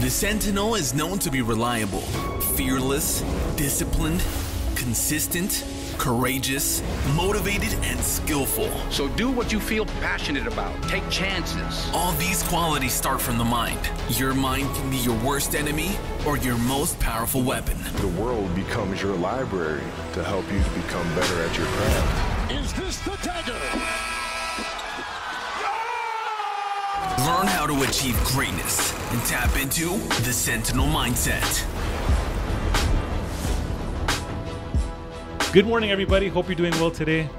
The Sentinel is known to be reliable, fearless, disciplined, consistent, courageous, motivated, and skillful. So do what you feel passionate about. Take chances. All these qualities start from the mind. Your mind can be your worst enemy or your most powerful weapon. The world becomes your library to help you to become better at your craft. Is this the dagger? Learn how to achieve greatness and tap into the Sentinel mindset. Good morning, everybody. Hope you're doing well today.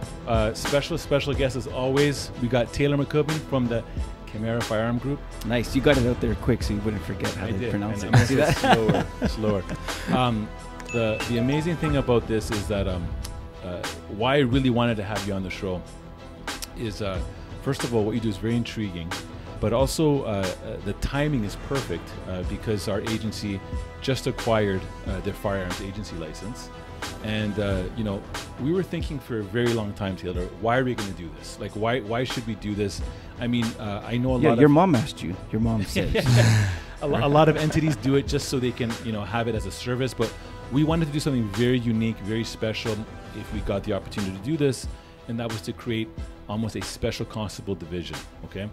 Special guest as always. We got Taylor McCubbin from the Chimera Firearm Group. Nice. You got it out there quick so you wouldn't forget how to pronounce it. See that? Slower. The amazing thing about this is that why I really wanted to have you on the show is, first of all, what you do is very intriguing, but also the timing is perfect because our agency just acquired their firearms agency license. And, we were thinking for a very long time, Taylor, why are we going to do this? Like, why should we do this? I mean, I know a lot of... your mom asked you. Your mom said. a lot of entities do it just so they can, have it as a service. But we wanted to do something very unique, very special if we got the opportunity to do this. And that was to create almost a special constable division, okay?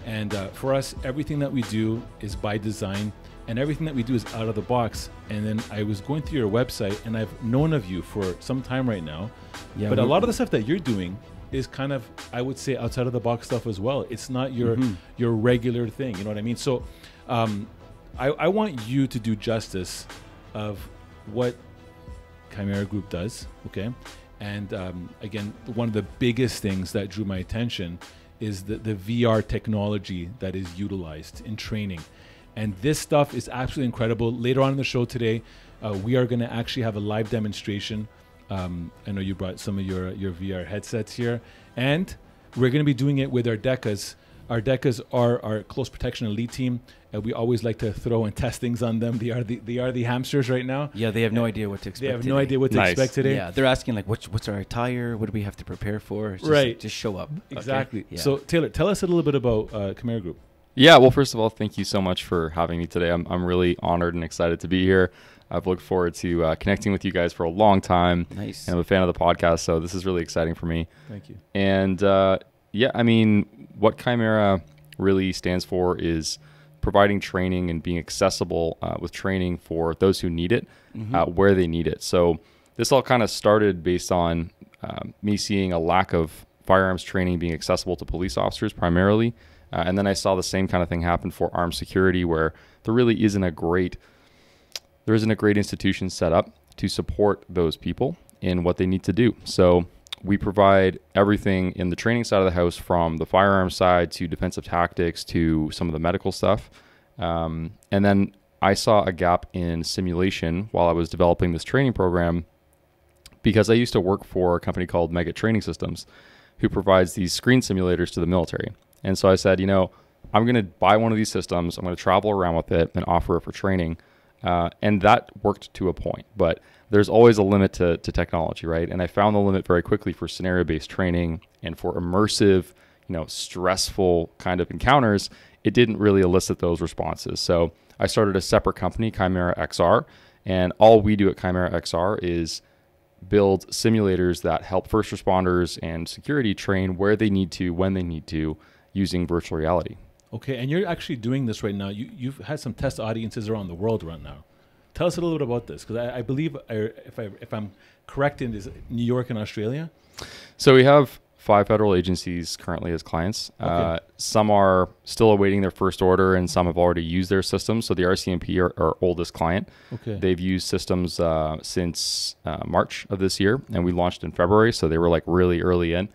And for us, everything that we do is by design. And everything that we do is out of the box. And then I was going through your website, and I've known of you for some time right now. Yeah, but a lot of the stuff that you're doing is kind of, I would say, outside of the box stuff as well. It's not your regular thing. You know what I mean? So I want you to do justice of what Chimera Group does, okay? And again, one of the biggest things that drew my attention is the VR technology that is utilized in training. And this stuff is absolutely incredible. Later on in the show today, we are going to actually have a live demonstration. I know you brought some of your VR headsets here. And we're going to be doing it with our DECAs. Our DECAs are our close protection elite team. And we always like to throw and test things on them. They are the hamsters right now. Yeah, they have no idea what to expect. They have no idea what to expect today. Yeah, they're asking like, what's our attire? What do we have to prepare for? Just show up. Exactly. Okay? Yeah. So Taylor, tell us a little bit about Chimera Group. Yeah, well, first of all, thank you so much for having me today. I'm really honored and excited to be here. I've looked forward to connecting with you guys for a long time. Nice. And I'm a fan of the podcast, so this is really exciting for me. Thank you. And what Chimera really stands for is providing training and being accessible with training for those who need it, where they need it. So this all kind of started based on me seeing a lack of firearms training being accessible to police officers primarily. And then I saw the same kind of thing happen for armed security, where there really isn't a great institution set up to support those people in what they need to do. So we provide everything in the training side of the house, from the firearm side to defensive tactics to some of the medical stuff. And then I saw a gap in simulation while I was developing this training program, because I used to work for a company called Mega Training Systems, who provides these screen simulators to the military. And so I said, I'm going to buy one of these systems. I'm going to travel around with it and offer it for training. And that worked to a point. But there's always a limit to technology, right? And I found the limit very quickly for scenario-based training and for immersive, stressful kind of encounters. It didn't really elicit those responses. So I started a separate company, Chimera XR. And all we do at Chimera XR is build simulators that help first responders and security train where they need to, when they need to, using virtual reality. Okay, and you're actually doing this right now. You've had some test audiences around the world right now. Tell us a little bit about this, because I believe, if I'm correct, in this New York and Australia. So we have 5 federal agencies currently as clients. Okay. Some are still awaiting their first order, and some have already used their systems. So the RCMP are our oldest client. Okay. They've used systems since March of this year, and we launched in February, so they were like really early in.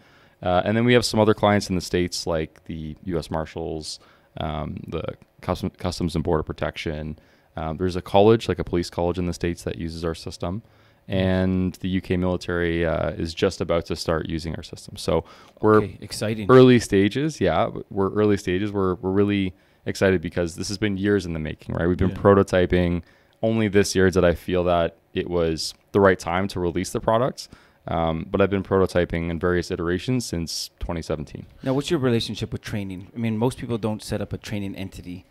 And then we have some other clients in the States, like the U.S. Marshals, the Customs and Border Protection. There's a college, like a police college in the States, that uses our system. And the UK military is just about to start using our system. So we're exciting. Early stages. Yeah, we're early stages. We're really excited because this has been years in the making, right? We've been prototyping. Only this year did I feel that it was the right time to release the products. But I've been prototyping in various iterations since 2017. Now, what's your relationship with training? I mean, most people don't set up a training entity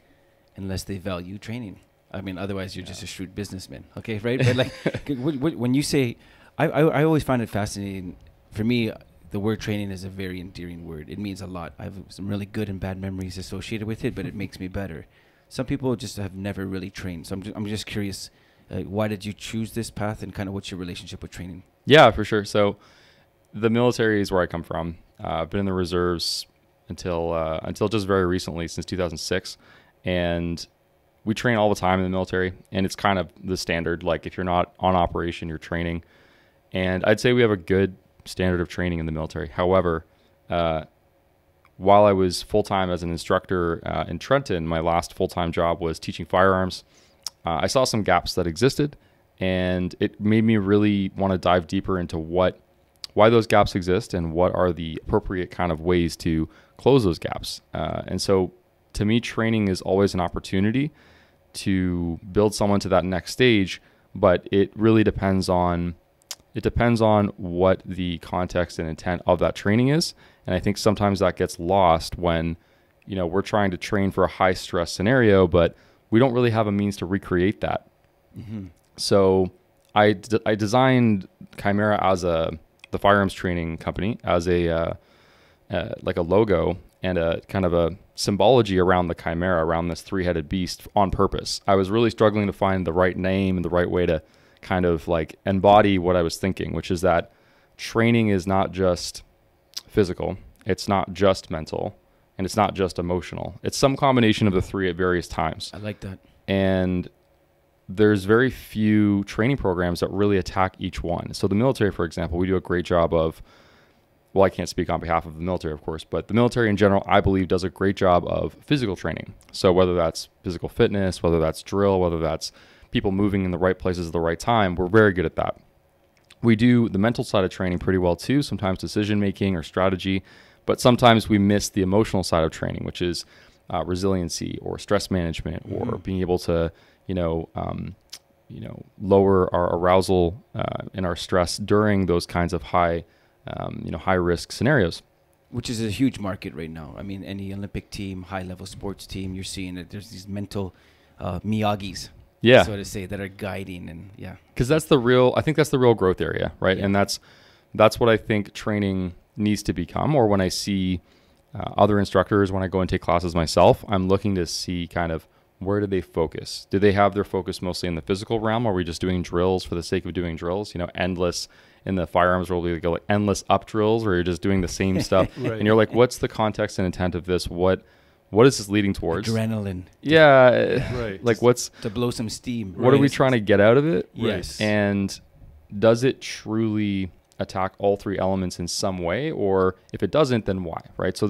unless they value training. I mean, otherwise you're just a shrewd businessman. Okay, right? But like when you say, I always find it fascinating. For me, the word training is a very endearing word. It means a lot. I have some really good and bad memories associated with it, but it makes me better. Some people just have never really trained. So I'm just curious, why did you choose this path, and kind of what's your relationship with training? Yeah, for sure. So the military is where I come from. I've been in the reserves until just very recently, since 2006. And we train all the time in the military, and it's kind of the standard. Like if you're not on operation, you're training. And I'd say we have a good standard of training in the military. However, while I was full-time as an instructor in Trenton, my last full-time job was teaching firearms. I saw some gaps that existed, and it made me really want to dive deeper into why those gaps exist and what are the appropriate kind of ways to close those gaps. And so to me, training is always an opportunity to build someone to that next stage, but it really depends on what the context and intent of that training is. And I think sometimes that gets lost when, we're trying to train for a high stress scenario, but we don't really have a means to recreate that. Mm-hmm. So I designed Chimera as the firearms training company as like a logo and a kind of a symbology around the Chimera, around this three-headed beast on purpose. I was really struggling to find the right name and the right way to kind of like embody what I was thinking, which is that training is not just physical, it's not just mental, and it's not just emotional. It's some combination of the three at various times. I like that. And there's very few training programs that really attack each one. So the military, for example, we do a great job of, well, I can't speak on behalf of the military, of course, but the military in general, I believe, does a great job of physical training. So whether that's physical fitness, whether that's drill, whether that's people moving in the right places at the right time, we're very good at that. We do the mental side of training pretty well too, sometimes decision-making or strategy, but sometimes we miss the emotional side of training, which is resiliency or stress management, or being able to, lower our arousal and our stress during those kinds of high risk scenarios. Which is a huge market right now. I mean, any Olympic team, high-level sports team, you're seeing that there's these mental Miyagis, so to say, that are guiding, and because I think that's the real growth area, right? Yeah. And that's what I think training needs to become. Or when I see other instructors, when I go and take classes myself, I'm looking to see kind of where do they focus? Do they have their focus mostly in the physical realm? Or are we just doing drills for the sake of doing drills? Endless. In the firearms world, we go like endless up drills where you're just doing the same stuff. Right. And you're like, what's the context and intent of this? What is this leading towards? Adrenaline. Yeah. Right. Like what's to blow some steam. What are we trying to get out of it? Yes. And does it truly attack all three elements in some way? Or if it doesn't, then why? Right. So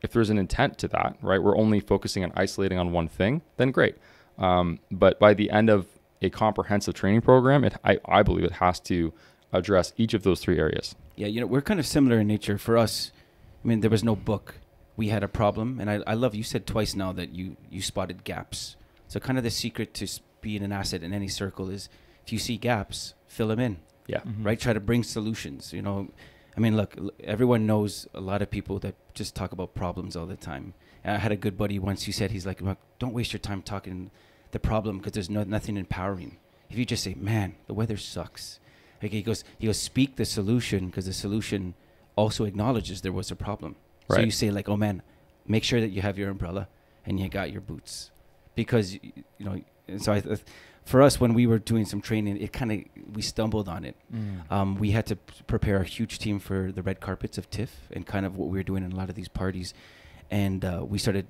if there's an intent to that, right, we're only focusing on isolating on one thing, then great. But by the end of a comprehensive training program, I believe it has to address each of those three areas. Yeah, we're kind of similar in nature. For us, I mean, there was no book. We had a problem, and I love, you said twice now that you spotted gaps. So kind of the secret to being an asset in any circle is if you see gaps, fill them in. Yeah. Mm-hmm. Right? Try to bring solutions. I mean, look, everyone knows a lot of people that just talk about problems all the time. And I had a good buddy once who said, he's like, don't waste your time talking the problem because there's nothing empowering. If you just say, man, the weather sucks. Like he goes, speak the solution, because the solution also acknowledges there was a problem. Right. So you say like, oh man, make sure that you have your umbrella and you got your boots, because and so for us, when we were doing some training, we stumbled on it. We had to prepare a huge team for the red carpets of TIFF and kind of what we were doing in a lot of these parties, and we started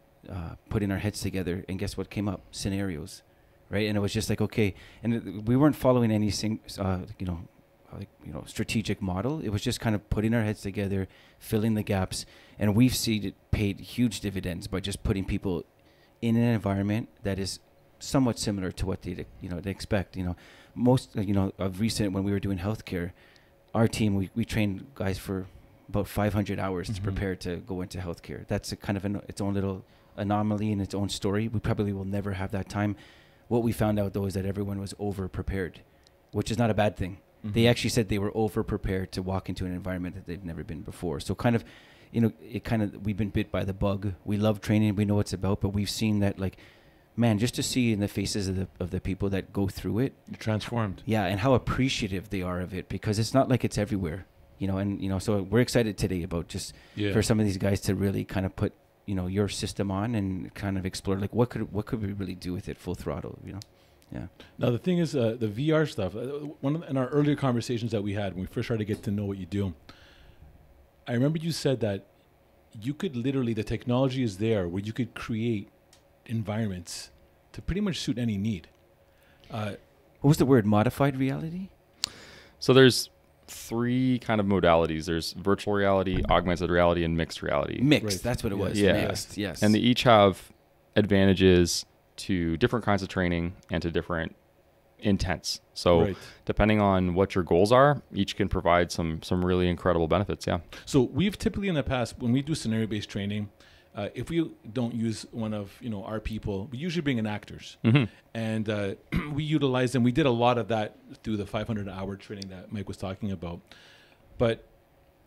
putting our heads together, and guess what came up? Scenarios, right? And it was just like, okay, and we weren't following any strategic model. It was just kind of putting our heads together, filling the gaps, and we've seen it paid huge dividends by just putting people in an environment that is somewhat similar to what they expect. Most of recent, when we were doing healthcare, our team we trained guys for about 500 hours to prepare to go into healthcare. That's a kind of its own little anomaly in its own story. We probably will never have that time. What we found out though is that everyone was over prepared, which is not a bad thing. They actually said they were over prepared to walk into an environment that they've never been before. So kind of, we've been bit by the bug. We love training. We know what it's about, but we've seen that like man, just to see in the faces of the people that go through it, You're transformed. yeah, and how appreciative they are of it, because it's not like it's everywhere, so we're excited today about just for some of these guys to really kind of put, your system on and kind of explore, like, what could we really do with it full throttle, Yeah. Now the thing is, the VR stuff. In our earlier conversations that we had when we first started to get to know what you do, I remember you said that you could literally, the technology is there where you could create environments to pretty much suit any need. What was the word? Modified reality? So there's 3 kind of modalities. There's virtual reality, augmented reality, and mixed reality. Mixed. That's what it was. Yeah. Mixed. Yes. And they each have advantages to different kinds of training and to different intents. So depending on what your goals are, each can provide some really incredible benefits. Yeah. So we've typically in the past, when we do scenario-based training, if we don't use one of our people, we usually bring in actors, and we utilize them. We did a lot of that through the 500-hour training that Mike was talking about, but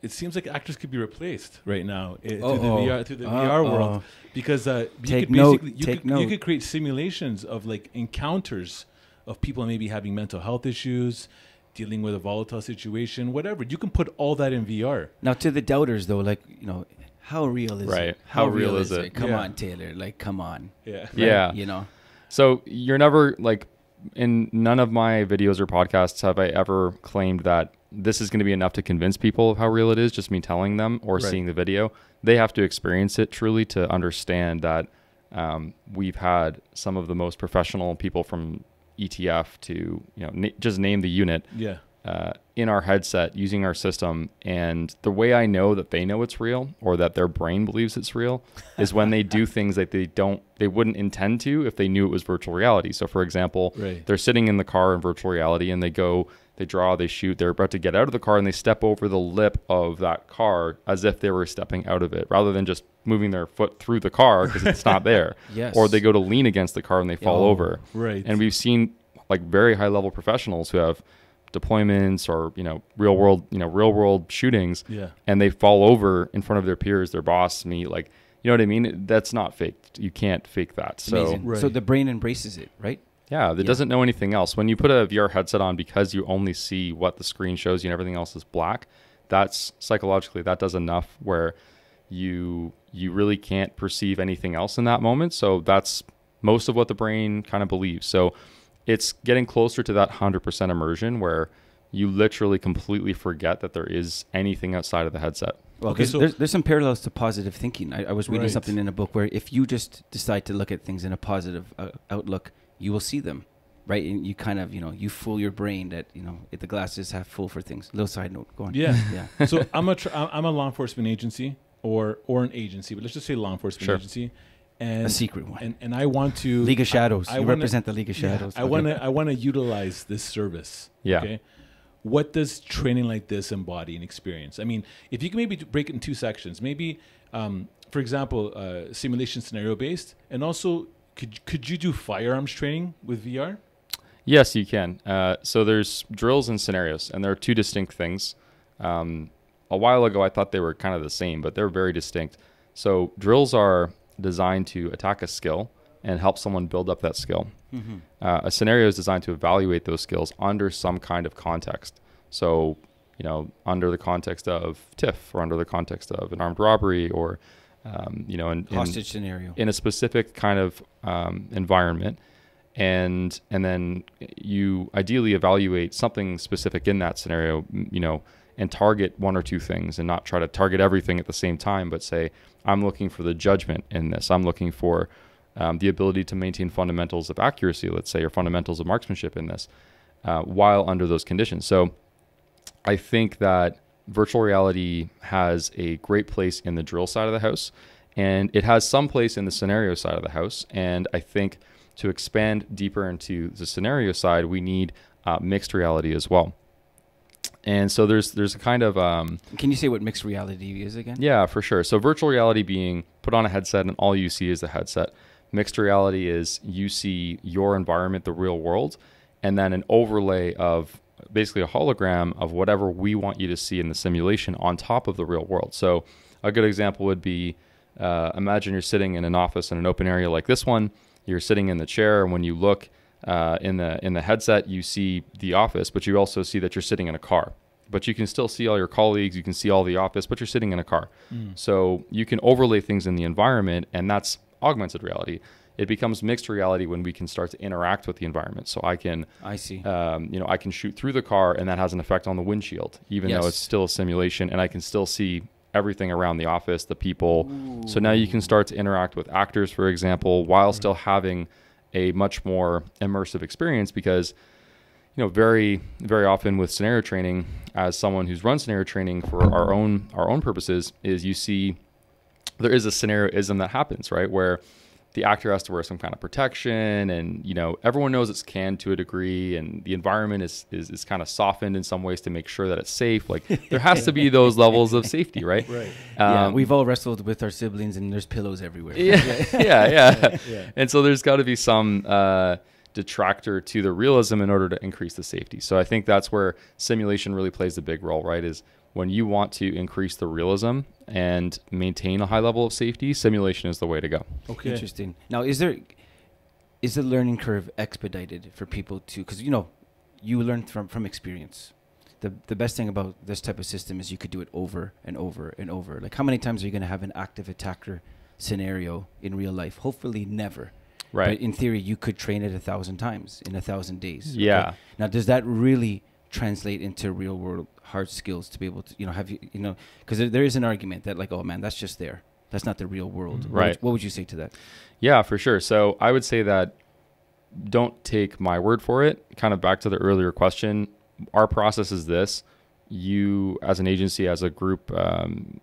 it seems like actors could be replaced right now through the VR world, because you could create simulations of like encounters of people maybe having mental health issues, dealing with a volatile situation, whatever. You can put all that in VR. Now, to the doubters, though, like, how real is it? How real is it? Come on, Taylor. Like, come on. Yeah. Right? Yeah. So you're never, like, in none of my videos or podcasts have I ever claimed that this is going to be enough to convince people of how real it is, just me telling them or seeing the video. They have to experience it truly to understand that we've had some of the most professional people from ETF to, just name the unit in our headset using our system. And the way I know that they know it's real, or that their brain believes it's real, is when they do things that they wouldn't intend to if they knew it was virtual reality. So for example, they're sitting in the car in virtual reality and they draw, they shoot, they're about to get out of the car and they step over the lip of that car as if they were stepping out of it, rather than just moving their foot through the car because it's not there. Or they go to lean against the car and they fall over. And we've seen like very high level professionals who have deployments or real world shootings, and they fall over in front of their peers, their boss, me, like, you know what I mean? That's not faked. You can't fake that. So so the brain embraces it, right? Yeah, it doesn't know anything else. When you put a VR headset on because you only see what the screen shows you and everything else is black, that's psychologically, that does enough where you really can't perceive anything else in that moment. So that's most of what the brain kind of believes. So it's getting closer to that 100% immersion where you literally completely forget that there is anything outside of the headset. Well, there's some parallels to positive thinking. I was reading something in a book where if you just decide to look at things in a positive outlook, you will see them, right? And you kind of, you fool your brain that, if the glass is half full for things. Little side note, go on. Yeah. So I'm a law enforcement agency or an agency, but let's just say law enforcement agency. And a secret one. And I want to League of Shadows. I represent the League of Shadows. I want to utilize this service. Yeah. Okay. What does training like this embody and experience? I mean, if you can maybe break it in 2 sections, maybe, for example, simulation scenario based, and also could you do firearms training with VR? Yes, you can. So there's drills and scenarios, and they're 2 distinct things. A while ago, I thought they were kind of the same, but they're very distinct. So drills are designed to attack a skill and help someone build up that skill. A scenario is designed to evaluate those skills under some kind of context. So, under the context of TIF, or under the context of an armed robbery, or, hostage scenario, in a specific kind of environment. And then you ideally evaluate something specific in that scenario, and target 1 or 2 things, and not try to target everything at the same time, but say, I'm looking for the judgment in this. I'm looking for the ability to maintain fundamentals of accuracy, let's say, or fundamentals of marksmanship in this, while under those conditions. So I think that virtual reality has a great place in the drill side of the house, and it has some place in the scenario side of the house. And I think to expand deeper into the scenario side, we need mixed reality as well. And so there's a kind of... Can you say what mixed reality is again? Yeah, for sure. So virtual reality being put on a headset and all you see is the headset. Mixed reality is you see your environment, the real world, and then an overlay of basically a hologram of whatever we want you to see in the simulation on top of the real world. So a good example would be, imagine you're sitting in an office in an open area like this one, you're sitting in the chair, and when you look in the headset, you see the office, but you also see that you're sitting in a car. But you can still see all your colleagues, you can see all the office, but you're sitting in a car. So you can overlay things in the environment, and that's augmented reality. It becomes mixed reality when we can start to interact with the environment. So I see. I can shoot through the car, and that has an effect on the windshield, even though it's still a simulation, and I can still see everything around the office, the people. Ooh. So now you can start to interact with actors, for example, while still having a much more immersive experience, because very, very often with scenario training, as someone who's run scenario training for our own purposes, is you see there is a scenarioism that happens, right, where the actor has to wear some kind of protection, and everyone knows it's canned to a degree, and the environment is kind of softened in some ways to make sure that it's safe. Like there has to be those levels of safety, right? Right. We've all wrestled with our siblings, and there's pillows everywhere. Yeah. And so there's got to be some detractor to the realism in order to increase the safety. So I think that's where simulation really plays a big role, right? Is when you want to increase the realism and maintain a high level of safety, simulation is the way to go. Okay. Interesting. Now, is the learning curve expedited for people to, because you learn from experience. The best thing about this type of system is you could do it over and over and over. Like, how many times are you going to have an active attacker scenario in real life? Hopefully never. Right. But in theory, you could train it 1,000 times in 1,000 days. Yeah. Okay? Now, does that really translate into real world hard skills to be able to, because there is an argument that like, oh man, that's just there. That's not the real world. Right. What would you say to that? Yeah, for sure. So I would say that don't take my word for it. Kind of back to the earlier question, our process is this. You, as an agency, as a group,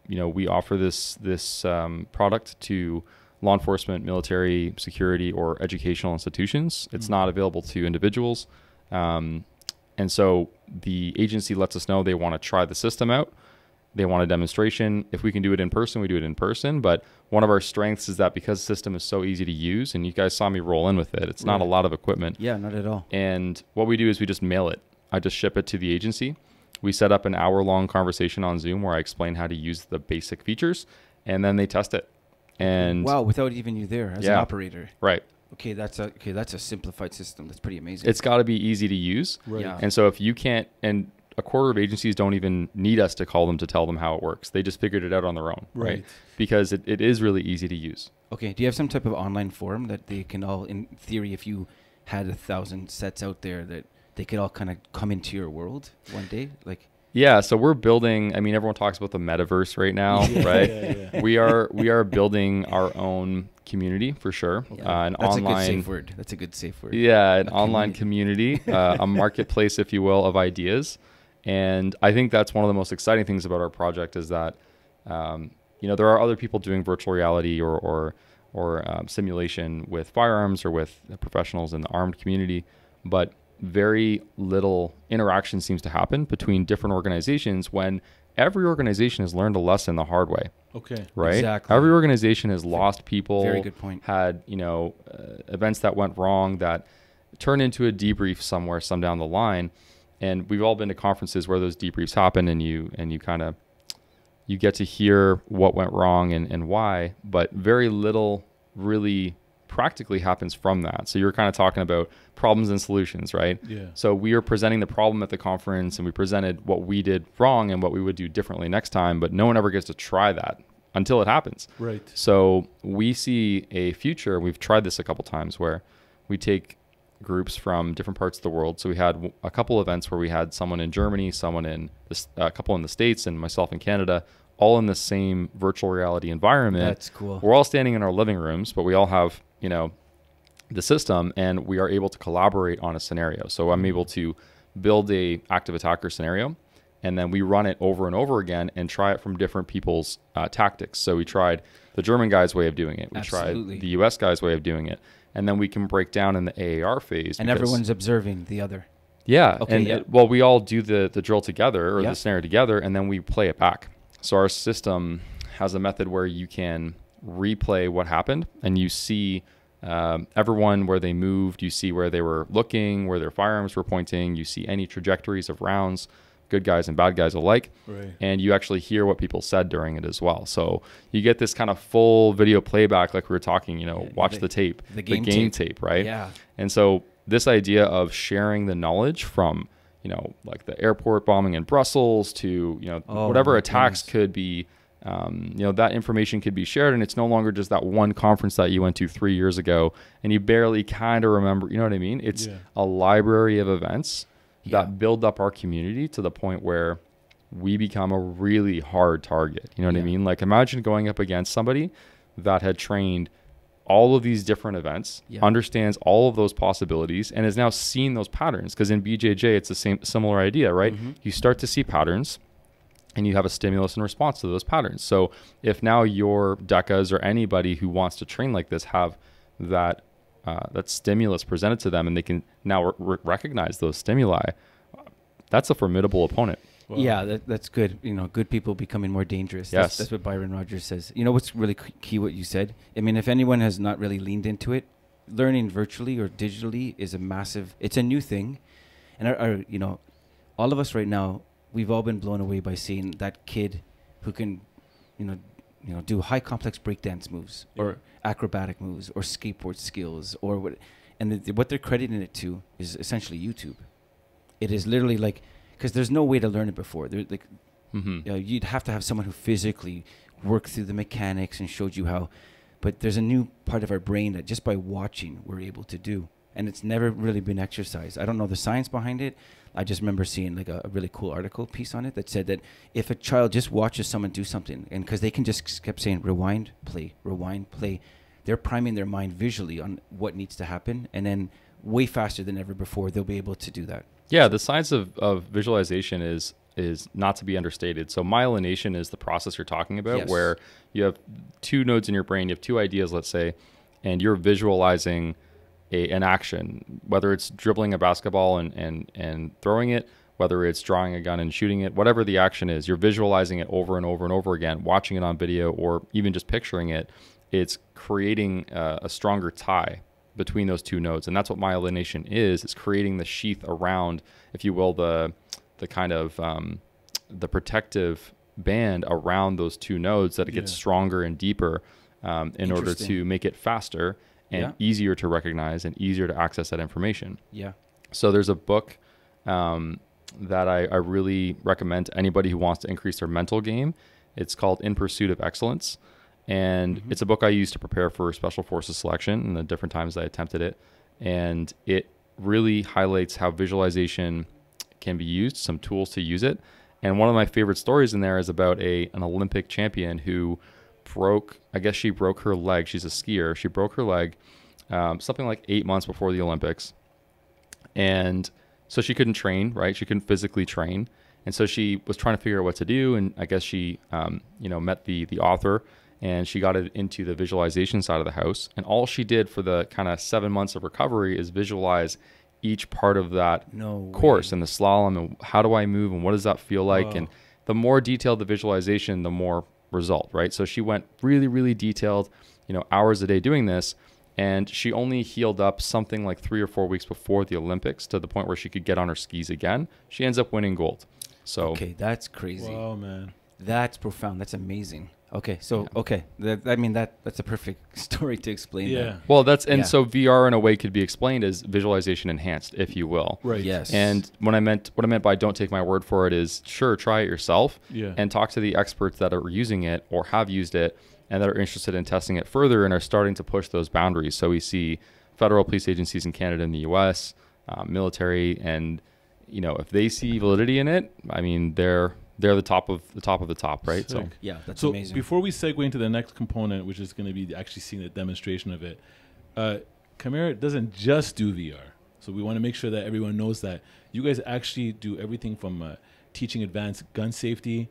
we offer this product to law enforcement, military, security, or educational institutions. It's not available to individuals. And so the agency lets us know they want to try the system out. They want a demonstration. If we can do it in person, we do it in person. But one of our strengths is that because the system is so easy to use, and you guys saw me roll in with it, it's not a lot of equipment. Yeah, not at all. And what we do is we just mail it. I just ship it to the agency. We set up an hour-long conversation on Zoom where I explain how to use the basic features, and then they test it. And wow, without even you there as an operator. Right. Okay, that's a simplified system. That's pretty amazing. It's got to be easy to use. Right. Yeah. And so if you can't, and a quarter of agencies don't even need us to call them to tell them how it works. They just figured it out on their own, right? Because it is really easy to use. Okay. Do you have some type of online forum that they can all, in theory, if you had 1,000 sets out there, that they could all kind of come into your world one day? Like, yeah, so we're building, everyone talks about the metaverse right now, right? Yeah. We are building our own community for sure. Yeah. That's a good safe word. That's a good safe word. Yeah, an online community, a marketplace, if you will, of ideas. And I think that's one of the most exciting things about our project is that, there are other people doing virtual reality or simulation with firearms or with professionals in the armed community, but very little interaction seems to happen between different organizations when every organization has learned a lesson the hard way. Okay. Right? Exactly. Every organization has lost people. Very good point. Had, events that went wrong that turned into a debrief somewhere, some down the line. And we've all been to conferences where those debriefs happen and you get to hear what went wrong and why, but very little really practically happens from that. So you're kind of talking about problems and solutions, right? Yeah. So we are presenting the problem at the conference, and we presented what we did wrong and what we would do differently next time, but no one ever gets to try that until it happens. Right. So we see a future, we've tried this a couple times, where we take groups from different parts of the world. So we had a couple events where we had someone in Germany, a couple in the States, and myself in Canada, all in the same virtual reality environment. That's cool. We're all standing in our living rooms, but we all have, the system, and we are able to collaborate on a scenario. So I'm able to build a active attacker scenario, and then we run it over and over again and try it from different people's tactics. So we tried the German guy's way of doing it. We tried the US guy's way of doing it. And then we can break down in the AAR phase. And everyone's observing the other. Yeah. Okay, and we all do the drill together or the scenario together, and then we play it back. So our system has a method where you can replay what happened, and you see everyone where they moved, you see where they were looking, where their firearms were pointing, you see any trajectories of rounds good guys and bad guys alike. Right. And you actually hear what people said during it as well. So you get this kind of full video playback, like we were talking, watch the tape, the game tape, right? Yeah. And so this idea of sharing the knowledge from, like the airport bombing in Brussels to, whatever attacks could be, that information could be shared, and it's no longer just that one conference that you went to 3 years ago and you barely kind of remember, you know what I mean? It's a library of events that build up our community to the point where we become a really hard target. You know what I mean? Like, imagine going up against somebody that had trained all of these different events, understands all of those possibilities, and has now seen those patterns. Because in BJJ, it's the similar idea, right? You start to see patterns, and you have a stimulus and response to those patterns. So if now your DECAs or anybody who wants to train like this have that stimulus presented to them, and they can now recognize those stimuli, that's a formidable opponent. Wow. Yeah, that's good. Good people becoming more dangerous. Yes. That's what Byron Rogers says. What's really key what you said? I mean, if anyone has not really leaned into it, learning virtually or digitally is it's a new thing. And our all of us right now, we've all been blown away by seeing that kid who can, do high complex breakdance moves or acrobatic moves or skateboard skills or what. And what they're crediting it to is essentially YouTube. It is literally like, because there's no way to learn it before. You'd have to have someone who physically worked through the mechanics and showed you how. But there's a new part of our brain that just by watching we're able to do. And it's never really been exercised. I don't know the science behind it. I just remember seeing like a really cool article piece on it that said that if a child just watches someone do something, and because they can just kept saying rewind, play, they're priming their mind visually on what needs to happen. And then way faster than ever before, they'll be able to do that. Yeah, the science of visualization is not to be understated. So myelination is the process you're talking about, where you have two nodes in your brain, you have two ideas, let's say, and you're visualizing an action, whether it's dribbling a basketball and throwing it, whether it's drawing a gun and shooting it, whatever the action is, you're visualizing it over and over and over again, watching it on video or even just picturing it. It's creating a stronger tie between those two nodes. And that's what myelination is. It's creating the sheath around, if you will, the kind of the protective band around those two nodes, that it gets stronger and deeper in order to make it faster and easier to recognize and easier to access that information. Yeah. So there's a book that I really recommend to anybody who wants to increase their mental game. It's called In Pursuit of Excellence. And it's a book I used to prepare for Special Forces selection and the different times I attempted it. And it really highlights how visualization can be used, some tools to use it. And one of my favorite stories in there is about an Olympic champion who broke her leg. She's a skier. She broke her leg something like 8 months before the Olympics. And so she couldn't train, right? She couldn't physically train. And so she was trying to figure out what to do. And I guess she, met the author, and she got it into the visualization side of the house. And all she did for the kind of 7 months of recovery is visualize each part of that course and the slalom and how do I move and what does that feel like? And the more detailed the visualization, the more result, right? So she went really, really detailed, hours a day doing this. And she only healed up something like 3 or 4 weeks before the Olympics to the point where she could get on her skis again. She ends up winning gold. So okay, that's crazy. Wow, man. That's profound. That's amazing. Okay, so that's a perfect story to explain. That. Well, so VR in a way could be explained as visualization enhanced, if you will. Right. Yes. And what I meant by don't take my word for it is, sure, try it yourself and talk to the experts that are using it or have used it and that are interested in testing it further and are starting to push those boundaries. So we see federal police agencies in Canada and the US, military, and if they see validity in it, I mean they're the top of the top, right? Sick. So yeah, that's so amazing. Before we segue into the next component, which is going to be actually seeing the demonstration of it, Chimera doesn't just do VR. So we want to make sure that everyone knows that you guys actually do everything from teaching advanced gun safety,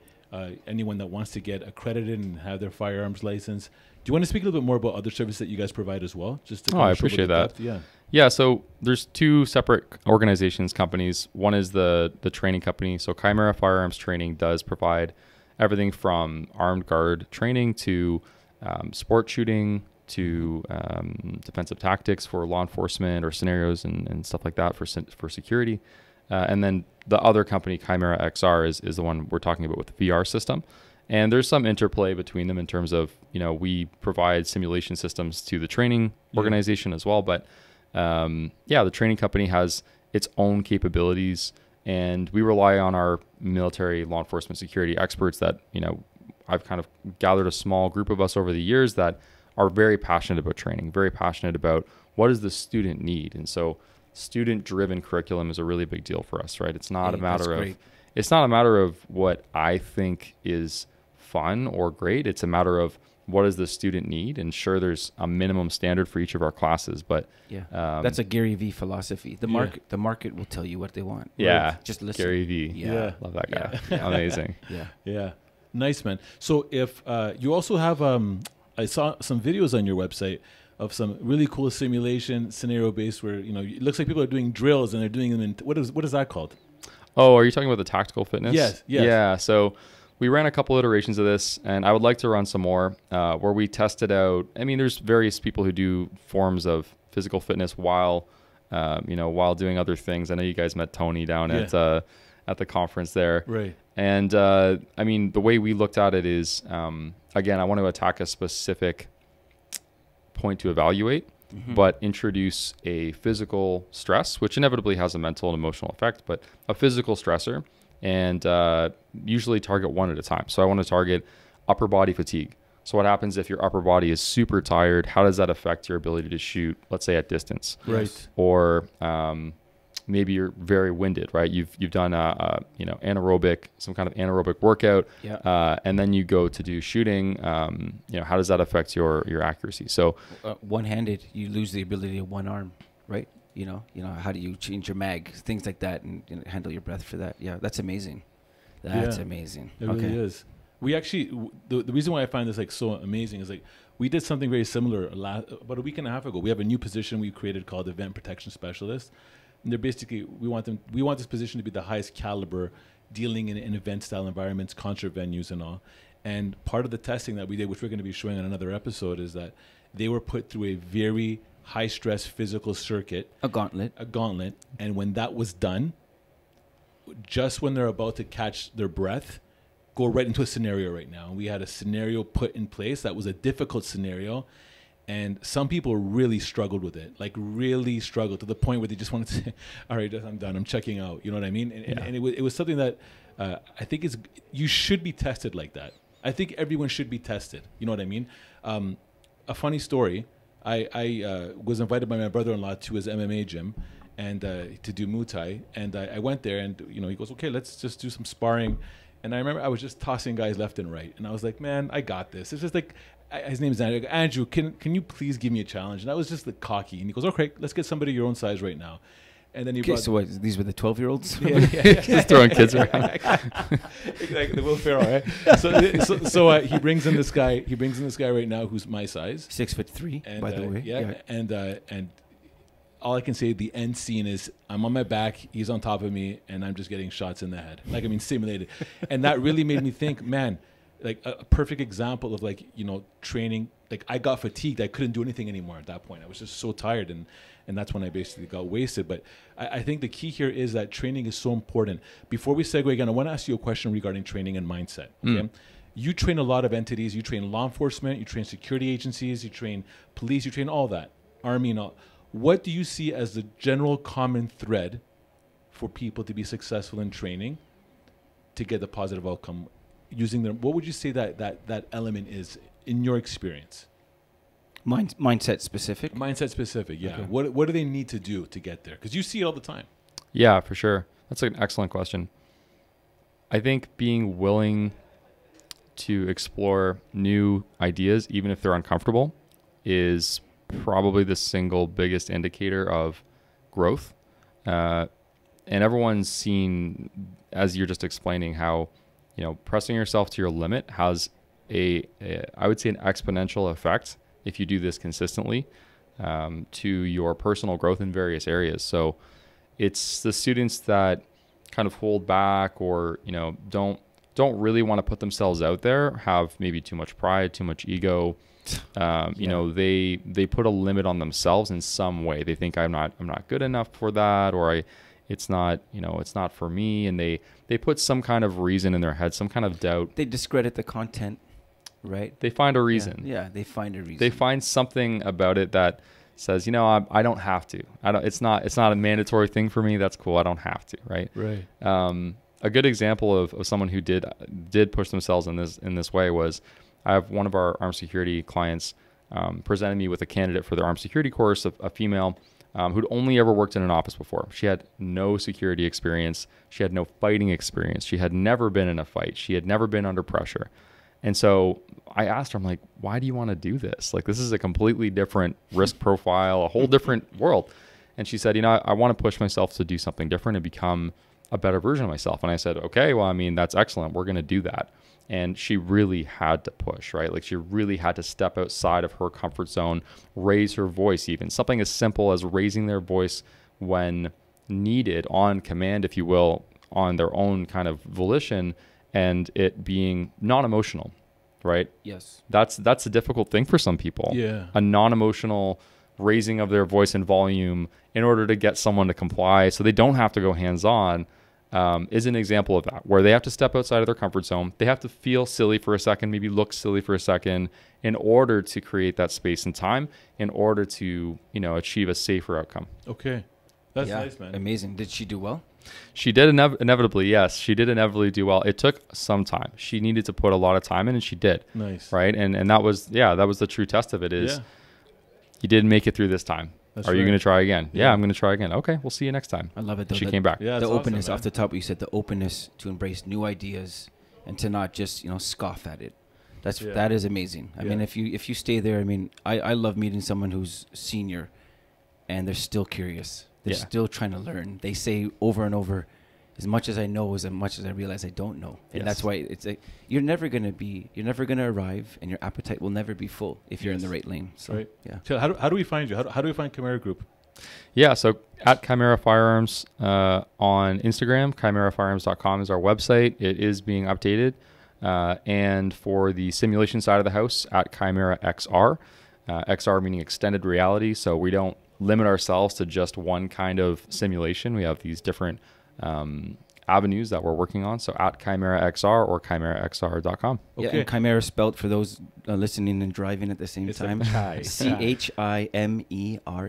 anyone that wants to get accredited and have their firearms license. Do you want to speak a little bit more about other services that you guys provide as well? Just to I appreciate that. Depth? Yeah, so there's two separate organizations, companies. One is the training company. So Chimera Firearms Training does provide everything from armed guard training to sport shooting to defensive tactics for law enforcement or scenarios and stuff like that for security. And then the other company, Chimera XR, is the one we're talking about with the VR system. And there's some interplay between them in terms of, we provide simulation systems to the training organization as well. But the training company has its own capabilities, and we rely on our military, law enforcement, security experts that, I've kind of gathered a small group of us over the years that are very passionate about training, very passionate about what does the student need. And so student-driven curriculum is a really big deal for us, right? It's not a matter of what I think is fun or great. It's a matter of what does the student need, and sure, there's a minimum standard for each of our classes, but that's a Gary V philosophy. The market will tell you what they want. Yeah, right? Just listen. Gary V. Love that guy. Amazing. Yeah, nice, man. So if you also have, I saw some videos on your website of some really cool simulation scenario based where it looks like people are doing drills and they're doing them in what is that called? Oh, are you talking about the tactical fitness? Yes. Yeah. So we ran a couple iterations of this, and I would like to run some more where we tested out. I mean, there's various people who do forms of physical fitness while doing other things. I know you guys met Tony down at the conference there. Right. And the way we looked at it is, again, I want to attack a specific point to evaluate, but introduce a physical stress, which inevitably has a mental and emotional effect, but a physical stressor, and usually target one at a time. So I want to target upper body fatigue. So what happens if your upper body is super tired? How does that affect your ability to shoot, let's say, at distance? Right. Or maybe you're very winded, right? You've done some kind of anaerobic workout, and then you go to do shooting. How does that affect your accuracy? So one-handed, you lose the ability of one arm, right? How do you change your mag, things like that, and handle your breath for that? Yeah, that's amazing. That's amazing. It really is. We actually, the reason why I find this so amazing is we did something very similar about a week and a half ago. We have a new position we created called Event Protection Specialist. And they're basically, we want this position to be the highest caliber, dealing in event-style environments, concert venues and all. And part of the testing that we did, which we're going to be showing on another episode, is that they were put through a very high-stress physical circuit. A gauntlet. And when that was done, just when they're about to catch their breath, go right into a scenario right now. And we had a scenario put in place that was a difficult scenario. And some people really struggled with it, really struggled to the point where they just wanted to say, all right, I'm done. I'm checking out. You know what I mean? And it was something that I think you should be tested like that. I think everyone should be tested. You know what I mean? A funny story, I was invited by my brother-in-law to his MMA gym and to do Muay Thai. And I went there and, he goes, okay, let's just do some sparring. And I remember I was just tossing guys left and right. And I was like, man, I got this. It's just his name is Andrew. I go, Andrew, can you please give me a challenge? And I was just cocky. And he goes, okay, let's get somebody your own size right now. And then he brought... So what, these were the 12-year-olds? Just throwing kids around. Exactly, the Will Ferrell, right? So he brings in this guy. He brings in this guy right now who's my size. 6'3", by the way. Yeah. And all I can say, the end scene is I'm on my back, he's on top of me, and I'm just getting shots in the head. Simulated. And that really made me think, man, a perfect example of training. I got fatigued. I couldn't do anything anymore at that point. I was just so tired, and that's when I basically got wasted. But I think the key here is that training is so important. Before we segue again, I want to ask you a question regarding training and mindset. Okay. You train a lot of entities. You train law enforcement, you train security agencies, you train police, you train all that, Army and all. What do you see as the general common thread for people to be successful in training to get the positive outcome using them? What would you say that element is in your experience? Mindset specific? Mindset specific, yeah. Okay. What do they need to do to get there? Because you see it all the time. Yeah, for sure. That's an excellent question. I think being willing to explore new ideas, even if they're uncomfortable, is probably the single biggest indicator of growth. And everyone's seen, as you're just explaining, how pressing yourself to your limit has I would say an exponential effect if you do this consistently to your personal growth in various areas. So it's the students that kind of hold back or don't really want to put themselves out there, have maybe too much pride, too much ego. They put a limit on themselves in some way. They think I'm not good enough for that, or it's not, it's not for me. And they put some kind of reason in their head, some kind of doubt. They discredit the content, right? They find a reason. Yeah, they find a reason. They find something about it that says, I don't have to. It's not a mandatory thing for me. That's cool. I don't have to. Right. Right. A good example of someone who did push themselves in this way was, I have one of our armed security clients presented me with a candidate for their armed security course, a female who'd only ever worked in an office before. She had no security experience. She had no fighting experience. She had never been in a fight. She had never been under pressure. And so I asked her, I'm like, why do you want to do this? Like, this is a completely different risk profile, a whole different world. And she said, I want to push myself to do something different and become a better version of myself. And I said, okay, well, that's excellent. We're going to do that. And she really had to push, right? Like, she really had to step outside of her comfort zone, raise her voice, even something as simple as raising their voice when needed, on command, if you will, on their own kind of volition, and it being non-emotional, right? Yes. That's a difficult thing for some people. Yeah. A non-emotional raising of their voice and volume in order to get someone to comply so they don't have to go hands-on is an example of that, where they have to step outside of their comfort zone. They have to feel silly for a second, maybe look silly for a second, in order to create that space and time, in order to, achieve a safer outcome. Okay. That's nice, man. Amazing. Did she do well? She did inevitably, yes. She did inevitably do well. It took some time. She needed to put a lot of time in, and she did. Nice. Right? And that was the true test of it is, you didn't make it through this time. That's Are you right. going to try again? Yeah, I'm going to try again. Okay, we'll see you next time. I love it, though. She came back. Yeah, The that's openness awesome, off the top, you said the openness to embrace new ideas and to not just, scoff at it. That is amazing. I mean, if you stay there, I love meeting someone who's senior and they're still curious. They're still trying to learn. They say over and over, as much as I know, as much as I realize I don't know. And that's why it's like, you're never going to arrive, and your appetite will never be full if you're in the right lane. So, right. yeah. So how do we find you? How do we find Chimera Group? Yeah, so at Chimera Firearms on Instagram, chimerafirearms.com is our website. It is being updated. And for the simulation side of the house, at Chimera XR, XR meaning extended reality. So we don't limit ourselves to just one kind of simulation. We have these different avenues that we're working on. So at Chimera XR or chimeraxr.com. Yeah, and Chimera spelled for those listening and driving at the same time. Chimera.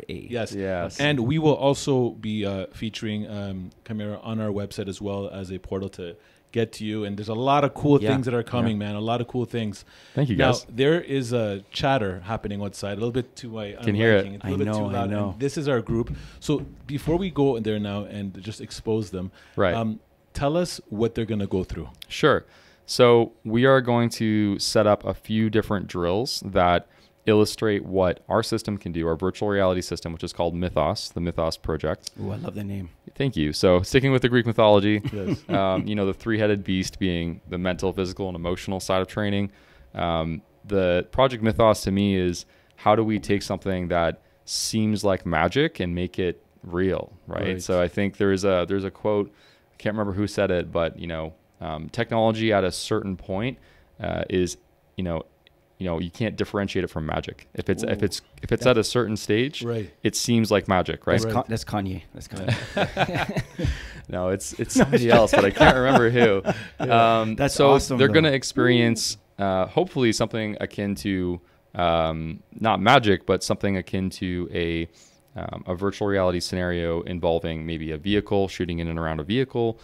Yes. And we will also be featuring Chimera on our website as well as a portal to get to you. And there's a lot of cool things that are coming, man. A lot of cool things. Thank you, guys. Now, there is a chatter happening outside, a little bit to my Can hear it. It's a little bit too loud. And this is our group. So before we go in there now and just expose them, right. Tell us what they're going to go through. Sure. So we are going to set up a few different drills that illustrate what our system can do, our virtual reality system, which is called Mythos, the Mythos Project. Ooh, I love the name. Thank you. So sticking with the Greek mythology, yes. The three-headed beast being the mental, physical, and emotional side of training. The Project Mythos to me is, how do we take something that seems like magic and make it real, right? So I think there's a quote, I can't remember who said it, but technology at a certain point is, you can't differentiate it from magic. If it's at a certain stage, right, it seems like magic, right? That's Kanye. That's Kanye. No, it's somebody else, but I can't remember who. That's so awesome. They're going to experience hopefully something akin to not magic, but something akin to a virtual reality scenario involving maybe a vehicle, shooting in and around a vehicle,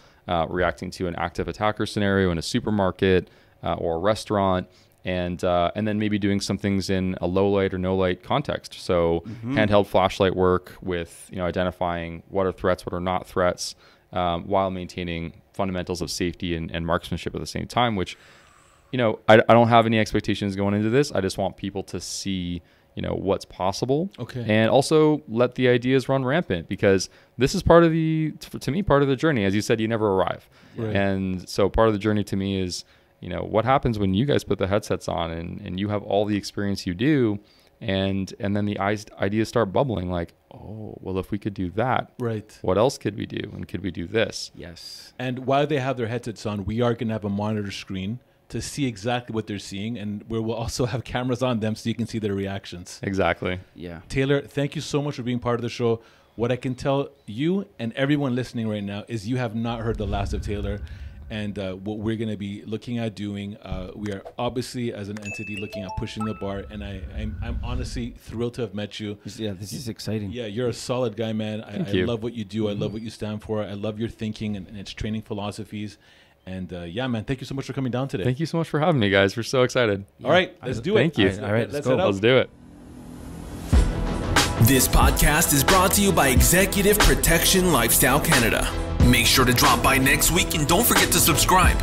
reacting to an active attacker scenario in a supermarket or a restaurant. And then maybe doing some things in a low light or no light context. So handheld flashlight work with identifying what are threats, what are not threats, while maintaining fundamentals of safety and marksmanship at the same time. Which, I don't have any expectations going into this. I just want people to see what's possible. Okay. And also let the ideas run rampant, because this is part of to me part of the journey. As you said, you never arrive, right. And so part of the journey to me is, what happens when you guys put the headsets on and you have all the experience you do, and then the ideas start bubbling like, oh, well, if we could do that, right, what else could we do? And could we do this? Yes. And while they have their headsets on, we are going to have a monitor screen to see exactly what they're seeing, and we'll also have cameras on them so you can see their reactions. Exactly. Yeah. Taylor, thank you so much for being part of the show. What I can tell you and everyone listening right now is you have not heard the last of Taylor. And what we're going to be looking at doing, we are obviously as an entity looking at pushing the bar. And I'm honestly thrilled to have met you. Yeah, this is exciting. Yeah, you're a solid guy, man. I love what you do. I love what you stand for. I love your thinking and its training philosophies. And yeah, man, thank you so much for coming down today. Thank you so much for having me, guys. We're so excited. All right, let's do it. Thank you. All right, let's go. head out. Let's do it. This podcast is brought to you by Executive Protection Lifestyle Canada. Make sure to drop by next week and don't forget to subscribe.